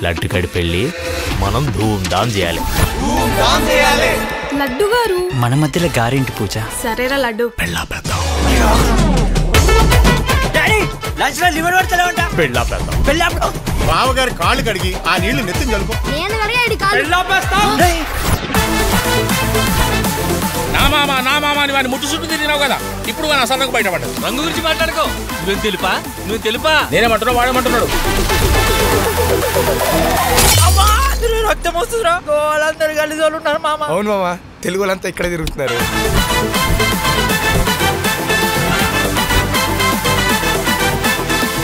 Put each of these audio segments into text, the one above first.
లడ్డుగడి పెళ్ళి మనం ధూమ్ధామ్ చేయాలి. లడ్డు గారు మన మధ్యలో గారింటి పూజ. సరేరా లడ్డు. పెళ్ళా పెద్దాం. బావగారి కాళ్ళు కడిగి ఆ నీళ్లు నెత్తిని కలుపు. నా మామ అని వాడిని ముట్టు చుట్టూ తిరిగినావు కదా, ఇప్పుడు వాడిని అసలు బయటపడ్డాడు. రంగు గురించి మాట్లాడుకో. నువ్వు తెలుపా నేనేమంటున్నావు వాడేమంటున్నాడు. రక్తం వస్తుందిరా, వాళ్ళందరూ కలిసి వాళ్ళు ఉన్నారు మామ. అవును మామ, తెలుగు వాళ్ళంతా ఇక్కడ తిరుగుతున్నారు.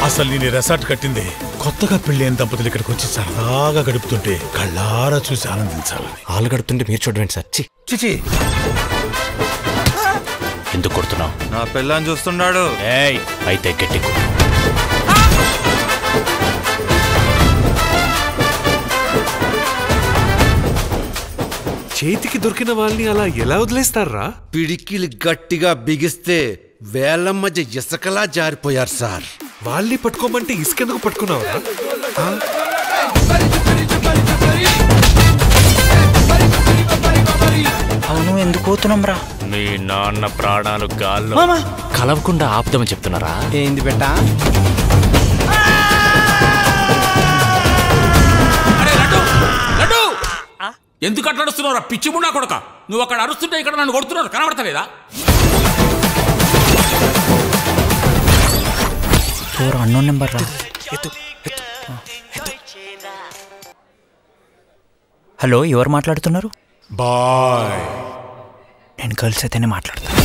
అసలు నేను రెసార్ట్ కట్టింది కొత్తగా పెళ్ళైన దంపతులు ఇక్కడికి వచ్చి సరదాగా గడుపుతుంటే కళ్ళారా చూసి ఆనందించాలని. వాళ్ళు గడుపుతుంటే మీరు చూడండి సార్. చిచి ఎందుకు కొడుతున్నావు? నా పెళ్ళాన్ని చూస్తున్నాడు. ఏయ్ అయితే గట్టి చేతికి దొరికిన వాళ్ళని అలా ఎలా వదిలేస్తారా? పిడికిలు గట్టిగా బిగిస్తే వేళ్ల మధ్య ఇసుకలా జారిపోయారు సార్. వాళ్ళని పట్టుకోమంటే ఇసుకెందుకు పట్టుకున్నావరా? అవును, ఎందుకు పోతున్నాం రా? మీ నాన్న ప్రాణాలు గాల్లో కలవకుండా ఆపుదామని చెప్తున్నారా? ఏంది బెట్టా? ఎందుకు అట్లా అరుస్తున్నావు? పిచ్చి మున్నా కొడక, నువ్వు అక్కడ అరుస్తుంటే ఇక్కడ నన్ను కొడుతున్నారు, కనబడతలేదా? అన్నోన్ నెంబర్ రా. హలో, ఎవరు మాట్లాడుతున్నారు? బాయ్. నేను గర్ల్స్ అయితేనే మాట్లాడతాను.